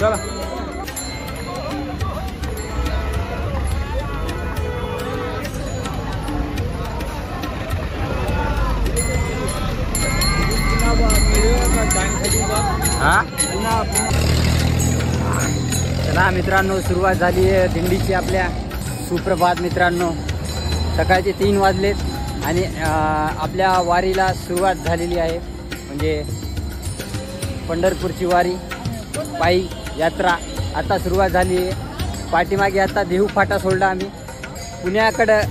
चला हा चला मित्रांनो, सुरुवात झाली आहे दिंडीची आपल्या. सुप्रभात मित्रांनो, सकाळचे 3 वाजलेत आणि आपल्या वारीला सुरुवात झालेली आहे. म्हणजे पंढरपूरची वारी पायी यात्रा आता सुरुवात झाली आहे. पाठीमागे आता देहू फाटा सोडला, आम्ही पुण्याकडं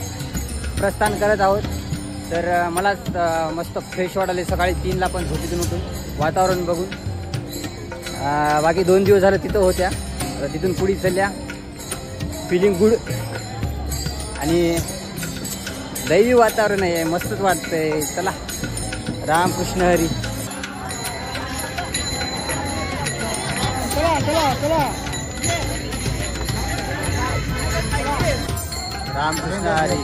प्रस्थान करत आहोत. तर मला मस्त फ्रेश वाटायला सकाळी 3ला पण झोपेतून उठून वातावरण बघून. बाकी 2 दिवस झालं तिथं होत्या, तिथून पुढे चालल्या. फिलिंग गुड आणि दैवी वातावरण आहे, मस्तच वाटतंय. चला रामकृष्ण हरी. रामकृष्ण हरी.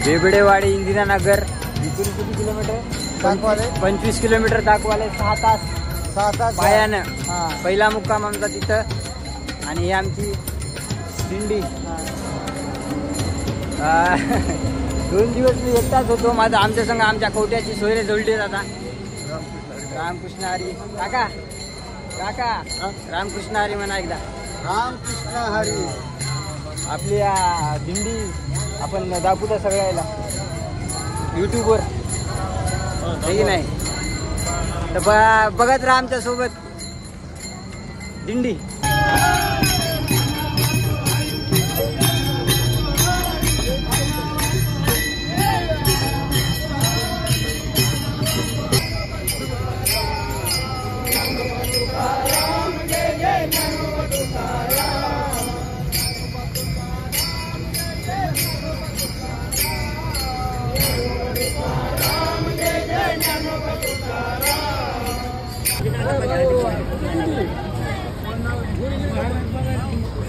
बेबडेवाडी इंदिरानगर इथून किती किलोमीटर? 25 किलोमीटर दाखवाले. 6 तास पायानं. पहिला मुक्काम आमचा तिथं आणि ही आमची दिंडी. 2 दिवस मी एकटाच होतो. माझं आमच्या संग आमच्या कवट्याची सोयरे जोडली आता. रामकृष्ण हरी. काका काका रामकृष्ण हरी म्हणा एकदा. रामकृष्ण हरी. आपली दिंडी आपण दाखवतो सगळ्याला यूट्यूबवर, हे नाही तर बघत राहा आमच्या सोबत दिंडी.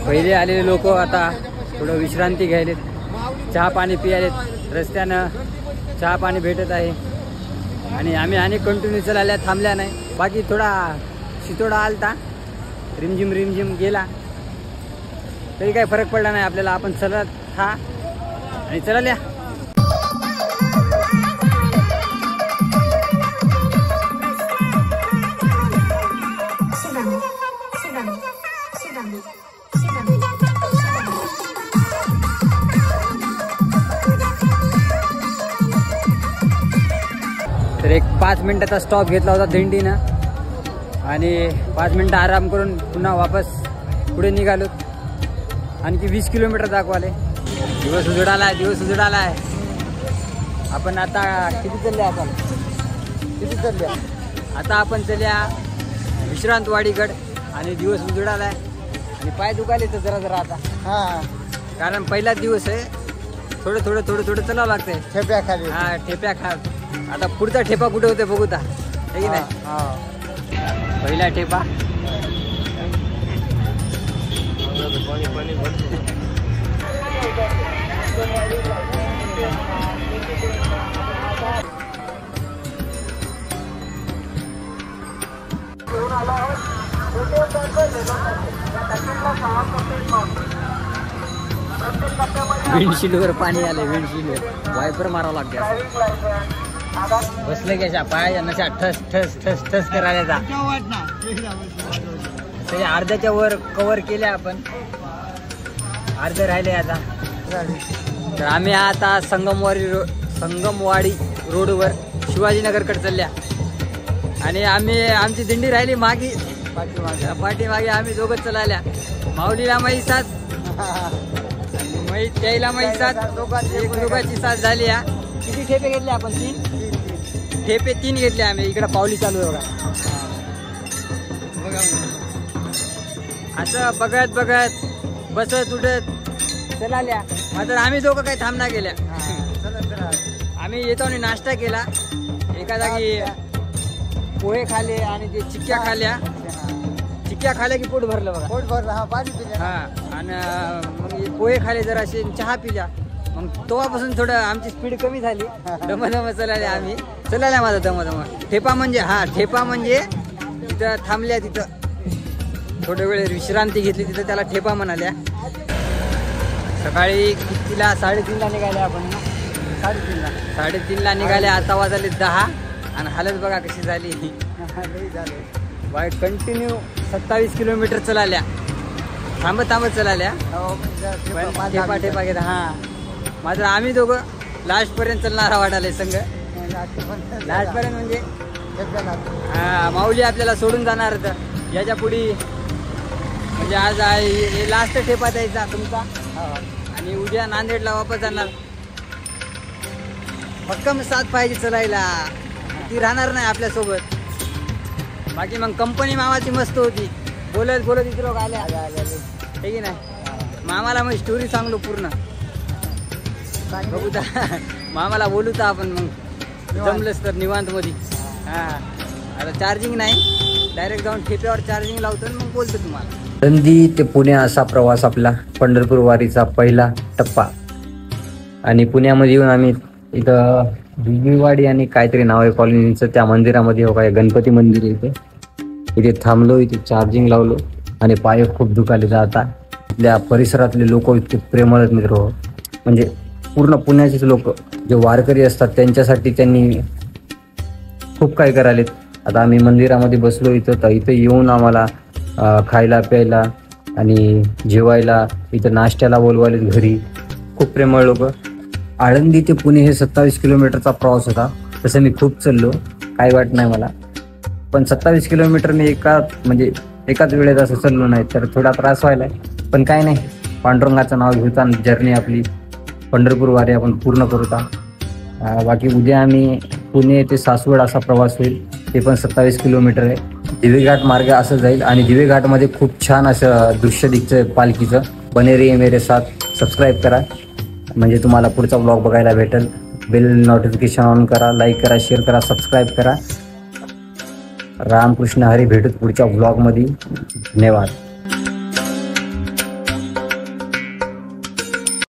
पहिले आलेले लोक आता थोडं विश्रांती घ्यायलेत, चहा पाणी पियालेत. रस्त्यानं चहा पाणी भेटत आहे आणि आम्ही कंटिन्यू चालल्या, थांबल्या नाही. बाकी थोडा शितोडा आलता, रिमझिम रिमझिम गेला तरी काही फरक पडला नाही आपल्याला. आपण चलत हा आणि चलाल्या. तर एक 5 मिनिटाचा स्टॉप घेतला होता दिंडीनं आणि 5 मिनिटं आराम करून पुन्हा वापस पुढे निघालो. आणखी 20 किलोमीटर दाखवाले. दिवस उजडालाय, दिवस उजडालाय. आपण आता किती चालल्या? आता आपण चालल्या विश्रांतवाडीकडे आणि दिवस उजडालाय आणि पाय दुखाले तर जरा आता. कारण पहिला दिवस आहे. थोडं थोडं थोडं थोडं चालावं लागतंय ठेप्या खाली. ठेप्या खात. आता पुढचा ठेपा कुठे होते बघू ता, हे की नाही? पहिला ठेपा. विंडशील्डवर पाणी आले. विंडशील्डवर वायपर मारावं लागते. बसले की अशा पायाच्या नशा ठस ठस ठस ठस करायला. ते अर्ध्याच्या वर कव्हर केले आपण, अर्धे राहिले आता. तर आम्ही आता संगमवाडी रोडवर शिवाजीनगरकडे चालल्या आणि आमची दिंडी राहिली मागे पाठीमागे. आम्ही दोघंच चालल्या. माऊलीला माई साथ, त्याला माई साथ, दोघांची साथ झाली. किती ठेपे घेतले आपण? 3 ठेपे 3 घेतले आम्ही. इकडे पावली चालू आहे बघा. असं बघत बघत बसत उठत चलाल्या. मात्र आम्ही दोघं काही थांबना गेल्या. आम्ही येतो आणि नाश्ता केला. एका जागी पोहे खाले आणि ते चिक्क्या खाल्या. चिक्क्या खाल्या की पोट भरलं बघा. पोट भरलं. पाणी पिलं. आणि मग पोहे खाले जराशे, चहा पिला. मग तेव्हापासून थोडं आमची स्पीड कमी झाली. दमदम चलाल्या आम्ही. माझा दमदम. ठेपा म्हणजे ठेपा म्हणजे तिथं थांबल्या. तिथं थोडे वेळ विश्रांती घेतली, तिथं त्याला ठेपा म्हणाल्या. सकाळी कितीला 3:30ला निघाले आपण ना. 3:30ला निघाले. आता वाजले 10 आणि हालत बघा कशी झाली. बाईक कंटिन्यू 27 किलोमीटर चलाल्या, थांबत चलाल्या. ठेपा घेत. हा मात्र आम्ही दोघं लास्ट पर्यंत चलणारा वाटाले संघ. लास्ट पर्यंत म्हणजे हा माऊली आपल्याला सोडून जाणार होतं याच्या पुढे. म्हणजे आज हे लास्ट ठेपा द्यायचा तुमचा आणि उद्या नांदेडला वापस जाणार. भक्कम साथ पाहिजे चलायला, ती राहणार नाही आपल्यासोबत. बाकी मग कंपनी मामाची मस्त होती, बोलत बोलत इथे लोक आले हे की नाही. मामाला मग स्टोरी सांगलो पूर्ण. बघू मामाला बोलू तर आपण मग जमलंच तर निवांत मध्ये. हा आता चार्जिंग नाही, डायरेक्ट जाऊन ठेप्यावर चार्जिंग लावतो आणि मग बोलतो तुम्हाला. आळंदी ते पुणे असा प्रवास आपला, पंढरपूर वारीचा पहिला टप्पा. आणि पुण्यामध्ये येऊन आम्ही इथं बिजवीवाडी आणि काहीतरी नाव आहे कॉलनीचं, त्या मंदिरामध्ये हो काय गणपती मंदिर आहे इथे थांबलो. इथे चार्जिंग लावलो आणि पाय खूप दुखाले जाता. इथल्या परिसरातले लोक इतके प्रेमळ आहेत मित्र. म्हणजे पूर्ण पुण्याचेच लोक जे वारकरी असतात त्यांच्यासाठी त्यांनी खूप काही करायलेत. आता आम्ही मंदिरामध्ये बसलो इथं, तर इथं येऊन आम्हाला खायला प्यायला आणि जेवायला, इथं नाश्त्याला बोलवायलेत घरी. खूप प्रेमळ लोक. आळंदी ते पुणे हे 27 किलोमीटरचा प्रवास होता. तसं मी खूप चाललो, काही वाट नाही मला. पण 27 किलोमीटर मी एकाच वेळेत असं चाललो नाही तर थोडा त्रास व्हायला. पण काय नाही, पांडुरंगाचं नाव घेता जर्नी आपली पंढरपूर वारी आपण पूर्ण करूता. बाकी उद्या आम्ही पुणे ते सासवड असा प्रवास होईल, ते पण 27 किलोमीटर आहे. दिवेघाट मार्ग असं जाईल आणि दिवेघाटमध्ये खूप छान असं दृश्य दिसतं पालखीचं. बने रहिये मेरे साथ. सबस्क्राईब करा म्हणजे तुम्हाला पुढचा ब्लॉग बघायला भेटेल. बेल नोटिफिकेशन ऑन करा, लाईक करा, शेअर करा, सबस्क्राईब करा. रामकृष्ण हरी. भेटूत पुढच्या ब्लॉगमध्ये. धन्यवाद.